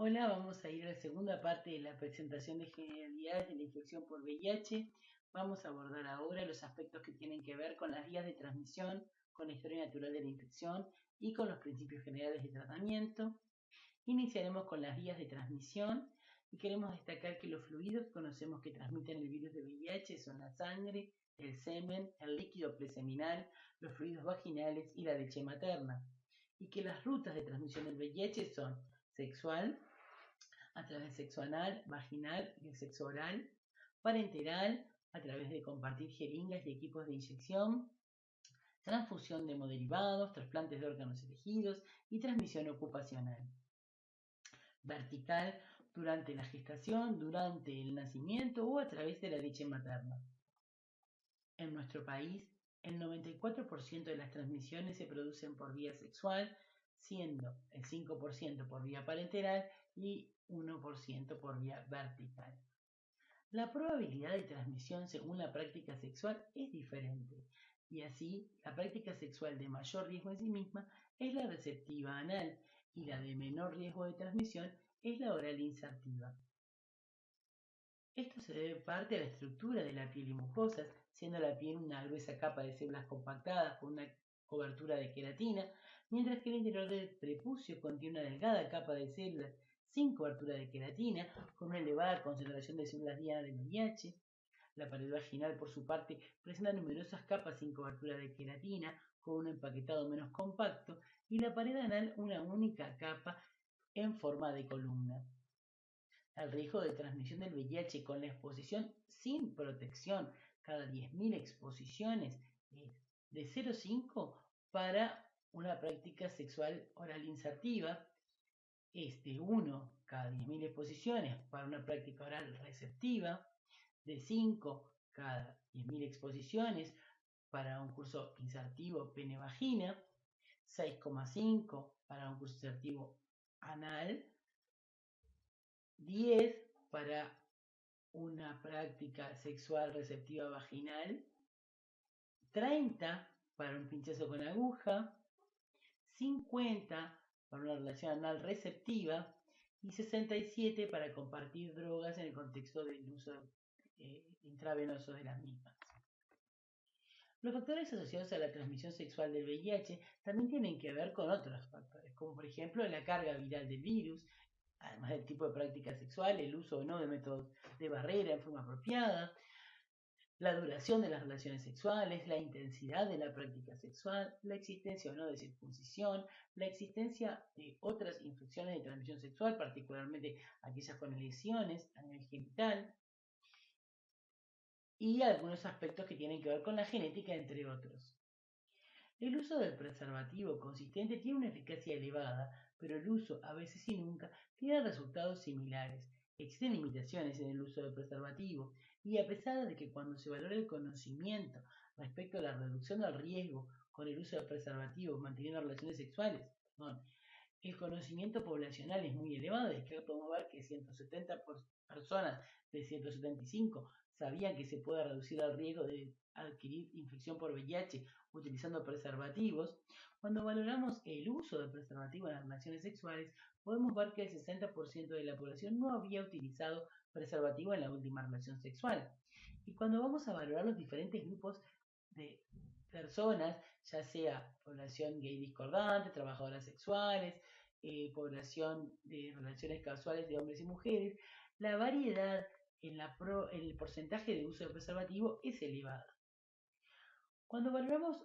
Hola, vamos a ir a la segunda parte de la presentación de generalidades de la infección por VIH. Vamos a abordar ahora los aspectos que tienen que ver con las vías de transmisión, con la historia natural de la infección y con los principios generales de tratamiento. Iniciaremos con las vías de transmisión y queremos destacar que los fluidos que conocemos que transmiten el virus de VIH son la sangre, el semen, el líquido preseminal, los fluidos vaginales y la leche materna. Y que las rutas de transmisión del VIH son sexual, a través del sexo anal, vaginal y el sexo oral, parenteral, a través de compartir jeringas y equipos de inyección, transfusión de hemoderivados, trasplantes de órganos y tejidos y transmisión ocupacional. Vertical, durante la gestación, durante el nacimiento o a través de la leche materna. En nuestro país, el 94% de las transmisiones se producen por vía sexual, siendo el 5% por vía parenteral y 1% por vía vertical. La probabilidad de transmisión según la práctica sexual es diferente, y así la práctica sexual de mayor riesgo en sí misma es la receptiva anal y la de menor riesgo de transmisión es la oral insertiva. Esto se debe en parte a la estructura de la piel y mucosas, siendo la piel una gruesa capa de células compactadas con una cobertura de queratina, mientras que el interior del prepucio contiene una delgada capa de células sin cobertura de queratina, con una elevada concentración de células diana de VIH. La pared vaginal, por su parte, presenta numerosas capas sin cobertura de queratina, con un empaquetado menos compacto, y la pared anal una única capa en forma de columna. El riesgo de transmisión del VIH con la exposición sin protección cada 10.000 exposiciones es de 0,5 para una práctica sexual oral insertiva, es de 1 cada 10.000 exposiciones para una práctica oral receptiva, de 5 cada 10.000 exposiciones para un curso insertivo pene-vagina, 6,5 para un curso insertivo anal, 10 para una práctica sexual receptiva vaginal, 30 para un pinchazo con aguja, 50 para una relación anal receptiva y 67 para compartir drogas en el contexto del uso intravenoso de las mismas. Los factores asociados a la transmisión sexual del VIH también tienen que ver con otros factores, como por ejemplo la carga viral del virus, además del tipo de práctica sexual, el uso o no de métodos de barrera en forma apropiada, la duración de las relaciones sexuales, la intensidad de la práctica sexual, la existencia o no de circuncisión, la existencia de otras infecciones de transmisión sexual, particularmente aquellas con lesiones a nivel genital, y algunos aspectos que tienen que ver con la genética, entre otros. El uso del preservativo consistente tiene una eficacia elevada, pero el uso, a veces y nunca, tiene resultados similares. Existen limitaciones en el uso del preservativo, y a pesar de que cuando se valora el conocimiento respecto a la reducción del riesgo con el uso de preservativos manteniendo relaciones sexuales, el conocimiento poblacional es muy elevado, es que podemos ver que 170 personas de 175 sabían que se puede reducir el riesgo de adquirir infección por VIH utilizando preservativos. Cuando valoramos el uso de preservativos en las relaciones sexuales, podemos ver que el 60% de la población no había utilizado preservativo en la última relación sexual. Y cuando vamos a valorar los diferentes grupos de personas, ya sea población gay discordante, trabajadoras sexuales, población de relaciones casuales de hombres y mujeres, la variedad en el porcentaje de uso de preservativo es elevada. Cuando valoramos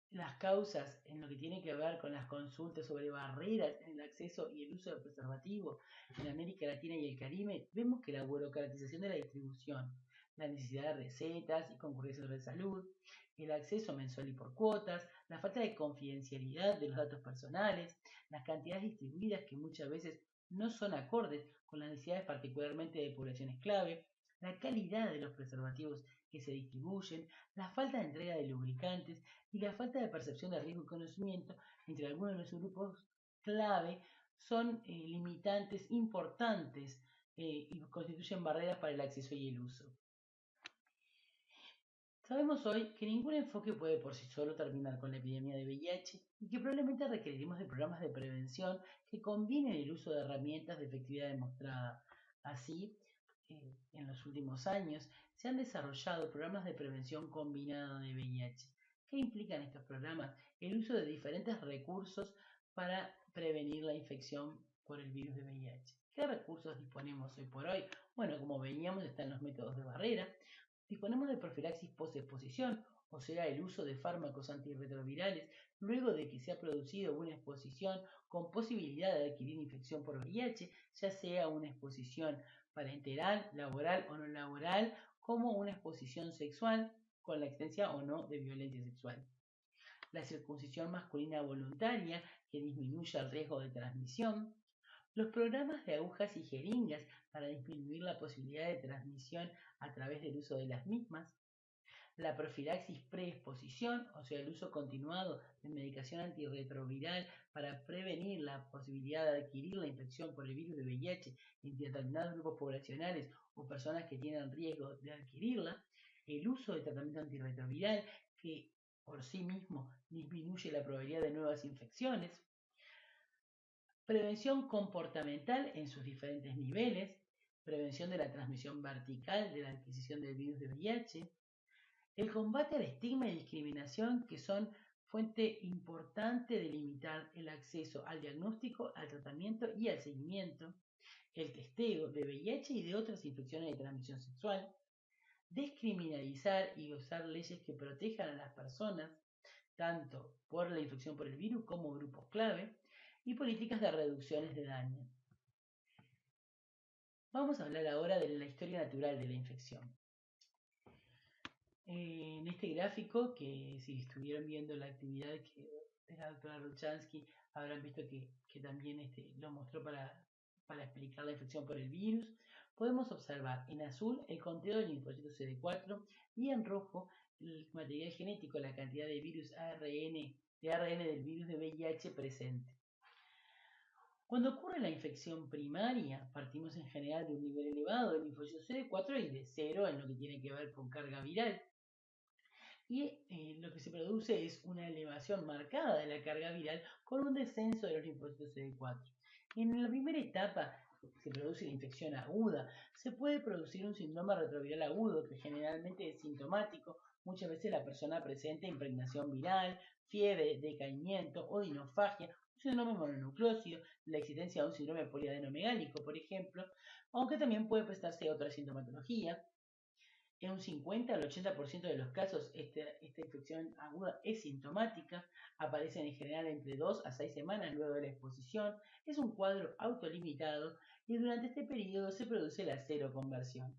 las causas en lo que tiene que ver con las consultas sobre barreras en el acceso y el uso de preservativo en América Latina y el Caribe, vemos que la burocratización de la distribución, la necesidad de recetas y concurrencias de salud, el acceso mensual y por cuotas, la falta de confidencialidad de los datos personales, las cantidades distribuidas que muchas veces no son acordes con las necesidades particularmente de poblaciones clave, la calidad de los preservativos que se distribuyen, la falta de entrega de lubricantes y la falta de percepción de riesgo y conocimiento entre algunos de los grupos clave son limitantes importantes y constituyen barreras para el acceso y el uso. Sabemos hoy que ningún enfoque puede por sí solo terminar con la epidemia de VIH y que probablemente requeriremos de programas de prevención que combinen el uso de herramientas de efectividad demostrada. Así, en los últimos años se han desarrollado programas de prevención combinada de VIH. ¿Qué implican estos programas? El uso de diferentes recursos para prevenir la infección por el virus de VIH. ¿Qué recursos disponemos hoy por hoy? Bueno, como veíamos, están los métodos de barrera. Disponemos de profilaxis post-exposición, o sea, el uso de fármacos antirretrovirales luego de que se ha producido una exposición con posibilidad de adquirir infección por VIH, ya sea una exposición parenteral, laboral o no laboral, como una exposición sexual con la existencia o no de violencia sexual. La circuncisión masculina voluntaria, que disminuye el riesgo de transmisión. Los programas de agujas y jeringas para disminuir la posibilidad de transmisión a través del uso de las mismas. La profilaxis preexposición, o sea, el uso continuado de medicación antirretroviral para prevenir la posibilidad de adquirir la infección por el virus de VIH en determinados grupos poblacionales o personas que tienen riesgo de adquirirla. El uso de tratamiento antirretroviral que por sí mismo disminuye la probabilidad de nuevas infecciones. Prevención comportamental en sus diferentes niveles. Prevención de la transmisión vertical de la adquisición del virus de VIH. El combate al estigma y discriminación, que son fuente importante de limitar el acceso al diagnóstico, al tratamiento y al seguimiento. El testeo de VIH y de otras infecciones de transmisión sexual. Descriminalizar y usar leyes que protejan a las personas, tanto por la infección por el virus como grupos clave, y políticas de reducciones de daño. Vamos a hablar ahora de la historia natural de la infección. En este gráfico, que si estuvieron viendo la actividad de la doctora Ruchansky, habrán visto que también lo mostró para explicar la infección por el virus. Podemos observar en azul el conteo del linfocitos CD4 y en rojo el material genético, la cantidad de virus ARN del virus de VIH presente. Cuando ocurre la infección primaria, partimos en general de un nivel elevado de linfocitos CD4 y de cero en lo que tiene que ver con carga viral. Y lo que se produce es una elevación marcada de la carga viral con un descenso de los linfocitos CD4. En la primera etapa se produce la infección aguda. Se puede producir un síndrome retroviral agudo que generalmente es sintomático. Muchas veces la persona presenta impregnación viral, fiebre, decaimiento o dinofagia, un síndrome mononucleósido, la existencia de un síndrome poliadenomegálico, por ejemplo, aunque también puede prestarse otra sintomatología. En un 50 al 80% de los casos esta infección aguda es sintomática, aparecen en general entre 2 a 6 semanas luego de la exposición, es un cuadro autolimitado y durante este periodo se produce la seroconversión.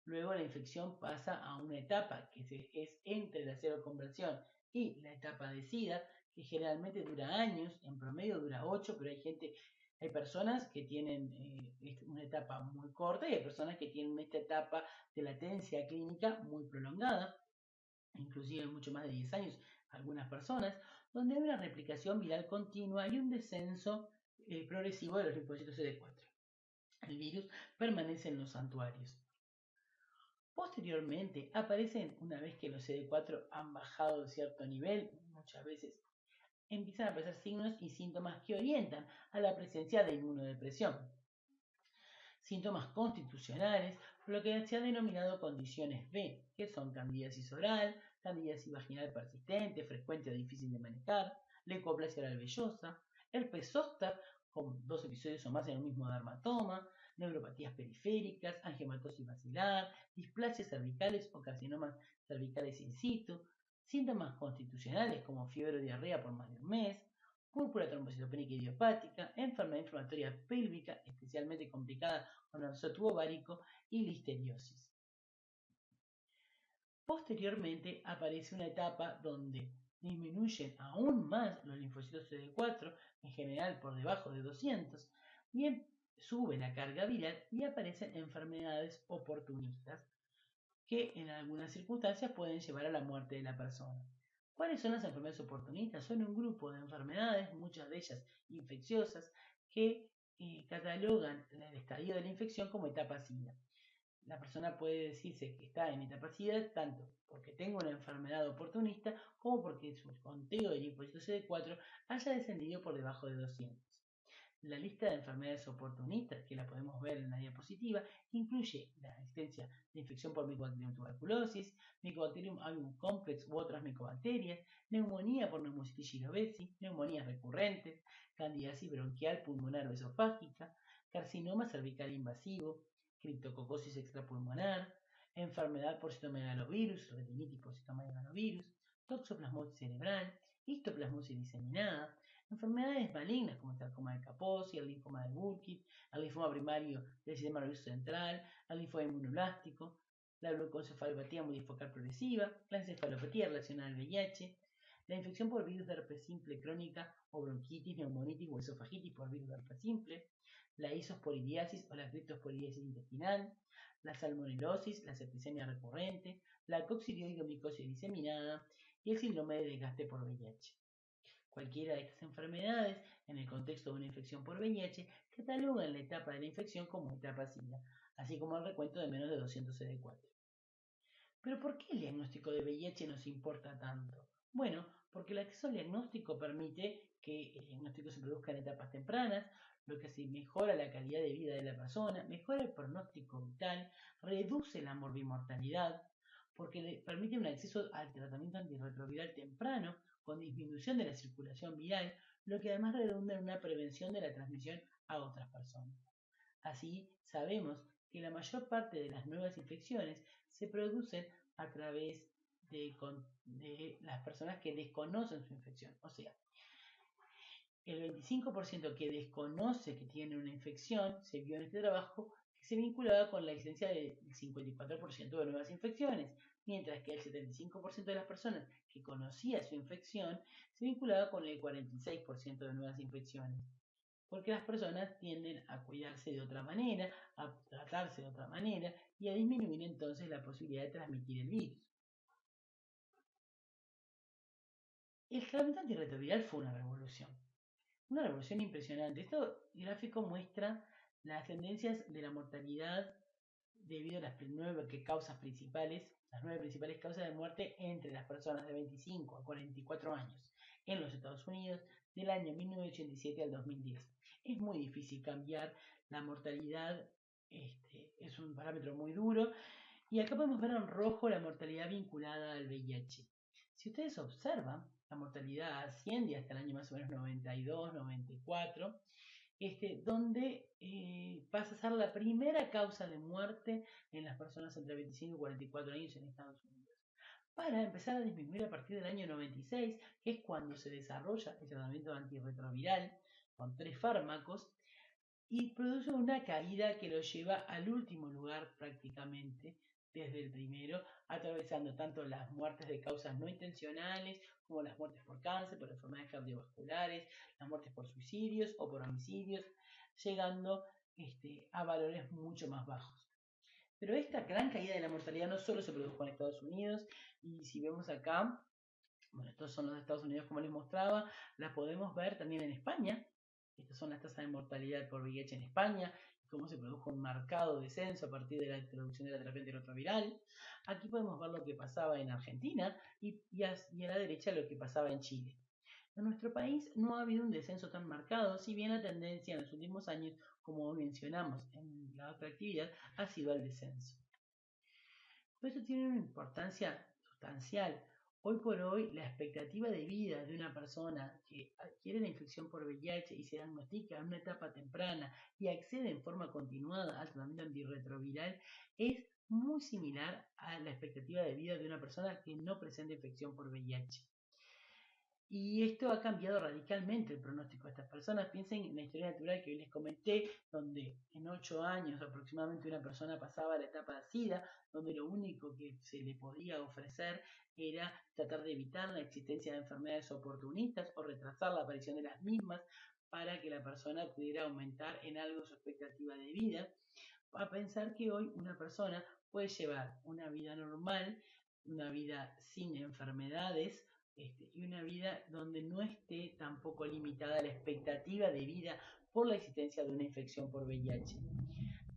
Luego la infección pasa a una etapa que es entre la seroconversión y la etapa de SIDA, que generalmente dura años, en promedio dura 8, pero hay personas que tienen una etapa muy corta y hay personas que tienen esta etapa de latencia clínica muy prolongada, inclusive mucho más de 10 años, algunas personas, donde hay una replicación viral continua y un descenso progresivo de los linfocitos CD4. El virus permanece en los santuarios. Posteriormente aparecen, una vez que los CD4 han bajado de cierto nivel, muchas veces empiezan a aparecer signos y síntomas que orientan a la presencia de inmunodepresión. Síntomas constitucionales, lo que se ha denominado condiciones B, que son candidiasis oral, candidiasis vaginal persistente, frecuente o difícil de manejar, leucoplasia oral vellosa, herpes zóster, con 2 episodios o más en un mismo dermatoma, neuropatías periféricas, angiomatosis basilar, displasias cervicales o carcinomas cervicales in situ, síntomas constitucionales como fiebre o diarrea por más de un mes, púrpura trombocitopénica idiopática, enfermedad inflamatoria pélvica, especialmente complicada con arzotu ovárico y listeriosis. Posteriormente aparece una etapa donde disminuyen aún más los linfocitos CD4, en general por debajo de 200, y sube la carga viral y aparecen enfermedades oportunistas que en algunas circunstancias pueden llevar a la muerte de la persona. ¿Cuáles son las enfermedades oportunistas? Son un grupo de enfermedades, muchas de ellas infecciosas, que catalogan el estadio de la infección como etapa SIDA. la persona puede decirse que está en incapacidad tanto porque tenga una enfermedad oportunista como porque su conteo de linfocitos CD4 haya descendido por debajo de 200. La lista de enfermedades oportunistas, que la podemos ver en la diapositiva, incluye la existencia de infección por Mycobacterium tuberculosis, Mycobacterium avium complex u otras micobacterias, neumonía por Pneumocystis jirovecii, neumonías recurrentes, candidiasis bronquial pulmonar o esofágica, carcinoma cervical invasivo, criptococosis extrapulmonar, enfermedad por citomegalovirus, retinitis por citomegalovirus, toxoplasmosis cerebral, histoplasmosis diseminada, enfermedades malignas como el sarcoma de Kaposi, el linfoma de Burkitt, el linfoma primario del sistema nervioso central, el linfoma inmunoblástico, la leucoencefalopatía multifocal progresiva, la encefalopatía relacionada al VIH, la infección por virus de herpes simple crónica o bronquitis, neumonitis o esofagitis por virus de herpes simple, la isosporidiasis o la criptosporidiasis intestinal, la salmonelosis, la septicemia recurrente, la coccidioidomicosis diseminada y el síndrome de desgaste por VIH. Cualquiera de estas enfermedades, en el contexto de una infección por VIH, catalogan la etapa de la infección como etapa SIDA, así como el recuento de menos de 200 CD4. Pero ¿por qué el diagnóstico de VIH nos importa tanto? Bueno, porque el acceso al diagnóstico permite que el diagnóstico se produzca en etapas tempranas, lo que así mejora la calidad de vida de la persona, mejora el pronóstico vital, reduce la morbimortalidad, porque le permite un acceso al tratamiento antirretroviral temprano, con disminución de la circulación viral, lo que además redunda en una prevención de la transmisión a otras personas. Así, sabemos que la mayor parte de las nuevas infecciones se producen a través de las personas que desconocen su infección. O sea, el 25% que desconoce que tiene una infección se vio en este trabajo que se vinculaba con la existencia del 54% de nuevas infecciones, mientras que el 75% de las personas que conocía su infección se vinculaba con el 46% de nuevas infecciones. Porque las personas tienden a cuidarse de otra manera, a tratarse de otra manera y a disminuir entonces la posibilidad de transmitir el virus. El tratamiento antirretroviral fue una revolución impresionante. Este gráfico muestra las tendencias de la mortalidad debido a las 9 causas principales, las 9 principales causas de muerte entre las personas de 25 a 44 años en los Estados Unidos del año 1987 al 2010. Es muy difícil cambiar la mortalidad, es un parámetro muy duro, y acá podemos ver en rojo la mortalidad vinculada al VIH. Si ustedes observan, la mortalidad asciende hasta el año más o menos 92, 94, donde pasa a ser la primera causa de muerte en las personas entre 25 y 44 años en Estados Unidos, para empezar a disminuir a partir del año 96, que es cuando se desarrolla el tratamiento antirretroviral con 3 fármacos, y produce una caída que lo lleva al último lugar prácticamente desde el primero, atravesando tanto las muertes de causas no intencionales como las muertes por cáncer, por enfermedades cardiovasculares, las muertes por suicidios o por homicidios, llegando a valores mucho más bajos. Pero esta gran caída de la mortalidad no solo se produjo en Estados Unidos, y si vemos acá, bueno, estos son los de Estados Unidos como les mostraba, las podemos ver también en España. Estas son las tasas de mortalidad por VIH en España, cómo se produjo un marcado descenso a partir de la introducción de la terapia antirretroviral. Aquí podemos ver lo que pasaba en Argentina y a la derecha lo que pasaba en Chile. En nuestro país no ha habido un descenso tan marcado, si bien la tendencia en los últimos años, como mencionamos en la otra actividad, ha sido al descenso. Pero esto tiene una importancia sustancial. Hoy por hoy, la expectativa de vida de una persona que adquiere la infección por VIH y se diagnostica en una etapa temprana y accede en forma continuada al tratamiento antirretroviral es muy similar a la expectativa de vida de una persona que no presenta infección por VIH. Y esto ha cambiado radicalmente el pronóstico de estas personas. Piensen en la historia natural que hoy les comenté, donde en 8 años aproximadamente una persona pasaba la etapa de SIDA, donde lo único que se le podía ofrecer era tratar de evitar la existencia de enfermedades oportunistas o retrasar la aparición de las mismas para que la persona pudiera aumentar en algo su expectativa de vida, a pensar que hoy una persona puede llevar una vida normal, una vida sin enfermedades, y una vida donde no esté tampoco limitada la expectativa de vida por la existencia de una infección por VIH.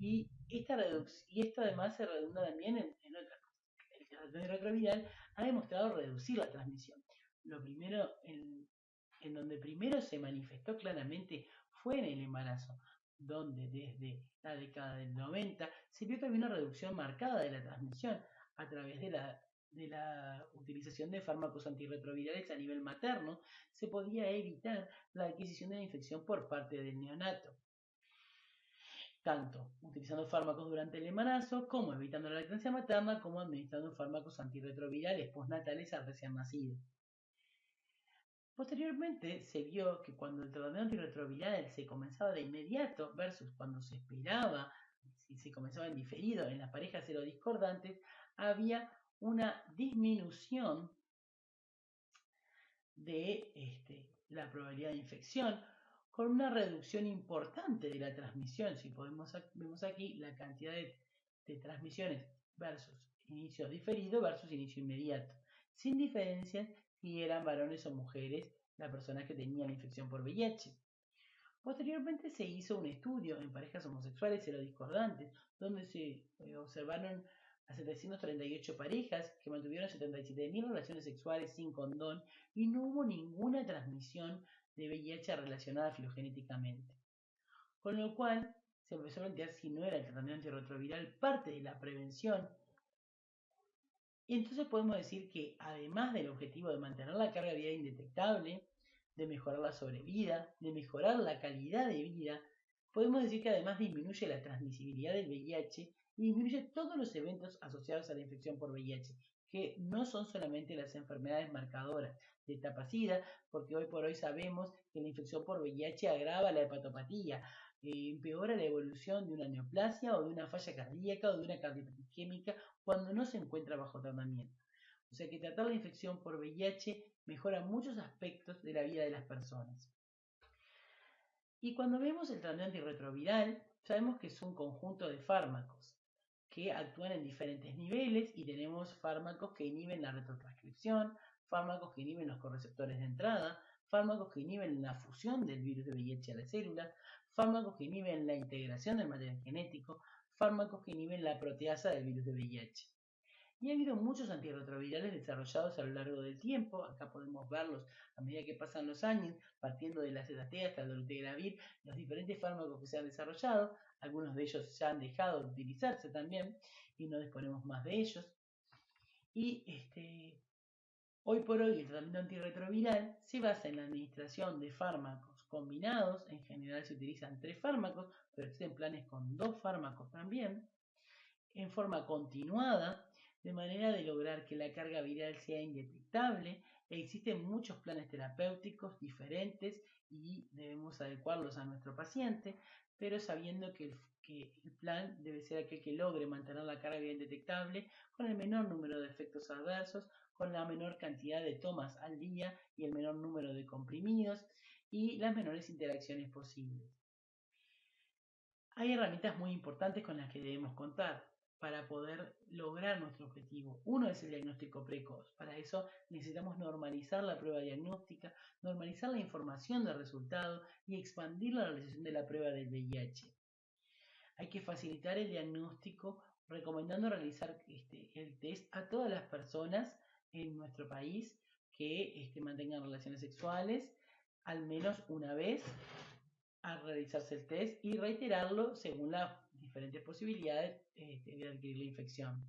y esto además se redunda también en otras cosas. El tratamiento antirretroviral ha demostrado reducir la transmisión. Lo primero, en donde primero se manifestó claramente fue en el embarazo, donde desde la década del 90 se vio que había una reducción marcada de la transmisión a través de la utilización de fármacos antirretrovirales a nivel materno. Se podía evitar la adquisición de la infección por parte del neonato, tanto utilizando fármacos durante el embarazo, como evitando la lactancia materna, como administrando fármacos antirretrovirales postnatales al recién nacido. Posteriormente se vio que cuando el tratamiento antirretroviral se comenzaba de inmediato versus cuando se esperaba, si se comenzaba en diferido en las parejas serodiscordantes, había una disminución de la probabilidad de infección, con una reducción importante de la transmisión. Si vemos aquí la cantidad de transmisiones versus inicio diferido versus inicio inmediato, sin diferencias si eran varones o mujeres las personas que tenían la infección por VIH. Posteriormente se hizo un estudio en parejas homosexuales serodiscordantes, donde se observaron a 738 parejas que mantuvieron 77.000 relaciones sexuales sin condón y no hubo ninguna transmisión de VIH relacionada filogenéticamente. Con lo cual se empezó a plantear si no era el tratamiento antirretroviral parte de la prevención. Y entonces podemos decir que además del objetivo de mantener la carga viral indetectable, de mejorar la sobrevida, de mejorar la calidad de vida, podemos decir que además disminuye la transmisibilidad del VIH y disminuye todos los eventos asociados a la infección por VIH, que no son solamente las enfermedades marcadoras de etapa SIDA, porque hoy por hoy sabemos que la infección por VIH agrava la hepatopatía, empeora la evolución de una neoplasia o de una falla cardíaca o de una cardiopatía isquémica cuando no se encuentra bajo tratamiento. O sea que tratar la infección por VIH mejora muchos aspectos de la vida de las personas. Y cuando vemos el tratamiento antirretroviral, sabemos que es un conjunto de fármacos que actúan en diferentes niveles y tenemos fármacos que inhiben la retrotranscripción, fármacos que inhiben los correceptores de entrada, fármacos que inhiben la fusión del virus de VIH a la célula, fármacos que inhiben la integración del material genético, fármacos que inhiben la proteasa del virus de VIH. Y ha habido muchos antirretrovirales desarrollados a lo largo del tiempo. Acá podemos verlos a medida que pasan los años, partiendo de la ZT hasta el dolutegravir, los diferentes fármacos que se han desarrollado. Algunos de ellos ya han dejado de utilizarse también y no disponemos más de ellos. Y hoy por hoy el tratamiento antirretroviral se basa en la administración de fármacos combinados. En general se utilizan 3 fármacos, pero existen planes con 2 fármacos también, en forma continuada, de manera de lograr que la carga viral sea indetectable. Existen muchos planes terapéuticos diferentes y debemos adecuarlos a nuestro paciente, pero sabiendo que el plan debe ser aquel que logre mantener la carga viral indetectable con el menor número de efectos adversos, con la menor cantidad de tomas al día y el menor número de comprimidos y las menores interacciones posibles. Hay herramientas muy importantes con las que debemos contar para poder lograr nuestro objetivo. Uno es el diagnóstico precoz. Para eso necesitamos normalizar la prueba diagnóstica, normalizar la información del resultado y expandir la realización de la prueba del VIH. Hay que facilitar el diagnóstico recomendando realizar el test a todas las personas en nuestro país que mantengan relaciones sexuales al menos una vez a realizarse el test y reiterarlo según las diferentes posibilidades de adquirir la infección.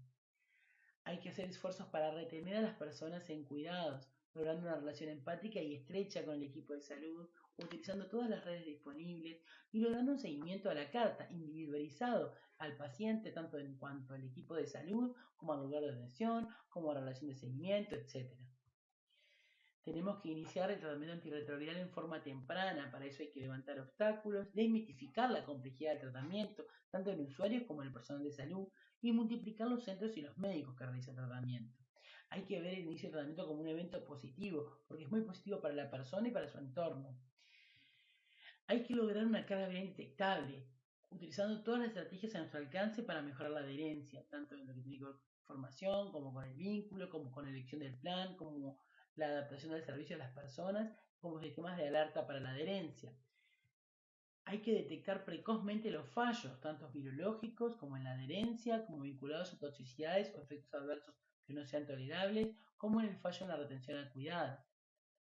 Hay que hacer esfuerzos para retener a las personas en cuidados, logrando una relación empática y estrecha con el equipo de salud, utilizando todas las redes disponibles y logrando un seguimiento a la carta, individualizado al paciente, tanto en cuanto al equipo de salud, como al lugar de atención, como a la relación de seguimiento, etc. Tenemos que iniciar el tratamiento antirretroviral en forma temprana. Para eso hay que levantar obstáculos, desmitificar la complejidad del tratamiento, tanto en el usuario como en el personal de salud, y multiplicar los centros y los médicos que realizan tratamiento. Hay que ver el inicio del tratamiento como un evento positivo, porque es muy positivo para la persona y para su entorno. Hay que lograr una carga viral indetectable, utilizando todas las estrategias a nuestro alcance para mejorar la adherencia, tanto en lo que tiene que ver con formación, como con el vínculo, como con la elección del plan, como la adaptación del servicio a las personas, como sistemas de alerta para la adherencia. Hay que detectar precozmente los fallos, tanto virológicos como en la adherencia, como vinculados a toxicidades o efectos adversos que no sean tolerables, como en el fallo en la retención al cuidado.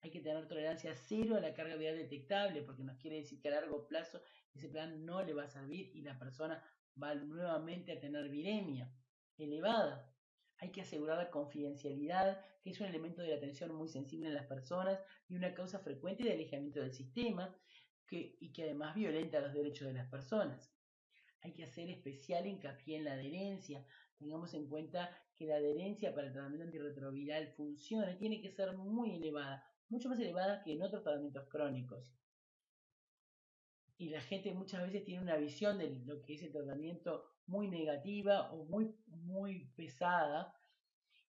Hay que tener tolerancia cero a la carga viral detectable, porque nos quiere decir que a largo plazo ese plan no le va a servir y la persona va nuevamente a tener viremia elevada. Hay que asegurar la confidencialidad, que es un elemento de la atención muy sensible en las personas y una causa frecuente de alejamiento del sistema y que además violenta los derechos de las personas. Hay que hacer especial hincapié en la adherencia. Tengamos en cuenta que la adherencia para el tratamiento antirretroviral funcione tiene que ser muy elevada, mucho más elevada que en otros tratamientos crónicos. Y la gente muchas veces tiene una visión de lo que es el tratamiento muy negativa o muy pesada,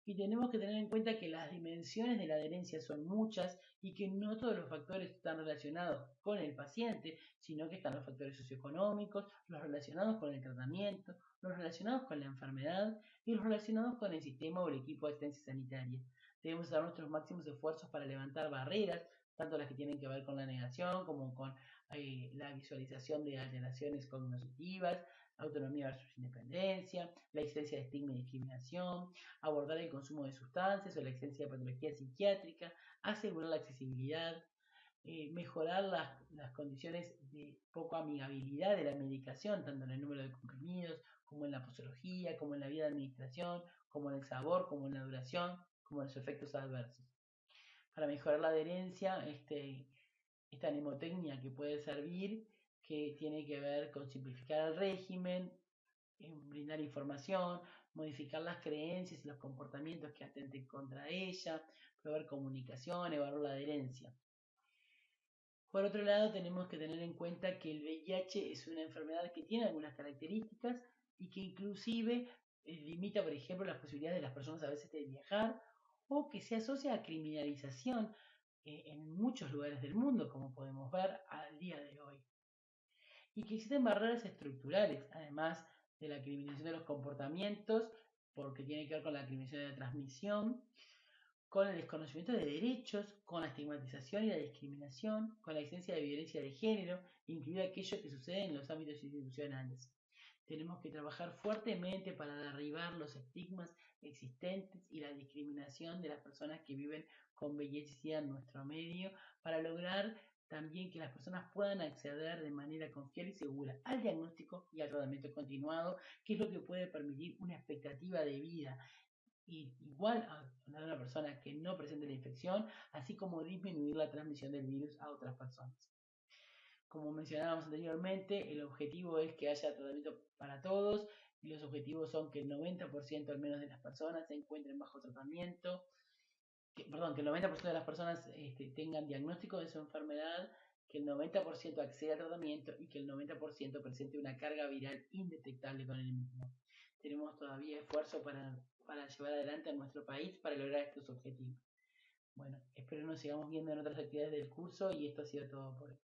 y tenemos que tener en cuenta que las dimensiones de la adherencia son muchas y que no todos los factores están relacionados con el paciente, sino que están los factores socioeconómicos, los relacionados con el tratamiento, los relacionados con la enfermedad y los relacionados con el sistema o el equipo de asistencia sanitaria. Debemos dar nuestros máximos esfuerzos para levantar barreras, tanto las que tienen que ver con la negación como con la visualización de alteraciones cognitivas, autonomía versus independencia, la existencia de estigma y discriminación, abordar el consumo de sustancias o la existencia de patología psiquiátrica, asegurar la accesibilidad, mejorar las condiciones de poco amigabilidad de la medicación, tanto en el número de comprimidos, como en la posología, como en la vía de administración, como en el sabor, como en la duración, como en los efectos adversos. Para mejorar la adherencia, esta mnemotecnia que puede servir, que tiene que ver con simplificar el régimen, brindar información, modificar las creencias y los comportamientos que atenten contra ella, proveer comunicación, evaluar la adherencia. Por otro lado, tenemos que tener en cuenta que el VIH es una enfermedad que tiene algunas características y que inclusive limita, por ejemplo, las posibilidades de las personas a veces de viajar, o que se asocia a criminalización en muchos lugares del mundo, como podemos ver al día de hoy. Y que existen barreras estructurales, además de la criminalización de los comportamientos, porque tiene que ver con la criminalización de la transmisión, con el desconocimiento de derechos, con la estigmatización y la discriminación, con la existencia de violencia de género, incluido aquello que sucede en los ámbitos institucionales. Tenemos que trabajar fuertemente para derribar los estigmas existentes y la discriminación de las personas que viven con VIH en nuestro medio, para lograr también que las personas puedan acceder de manera confiable y segura al diagnóstico y al tratamiento continuado, que es lo que puede permitir una expectativa de vida igual a una persona que no presente la infección, así como disminuir la transmisión del virus a otras personas. Como mencionábamos anteriormente, el objetivo es que haya tratamiento para todos, y los objetivos son que el 90% al menos de las personas se encuentren bajo tratamiento, que el 90% de las personas tengan diagnóstico de su enfermedad, que el 90% acceda al tratamiento y que el 90% presente una carga viral indetectable con el mismo. Tenemos todavía esfuerzo para llevar adelante a nuestro país para lograr estos objetivos. Bueno, espero nos sigamos viendo en otras actividades del curso y esto ha sido todo por hoy.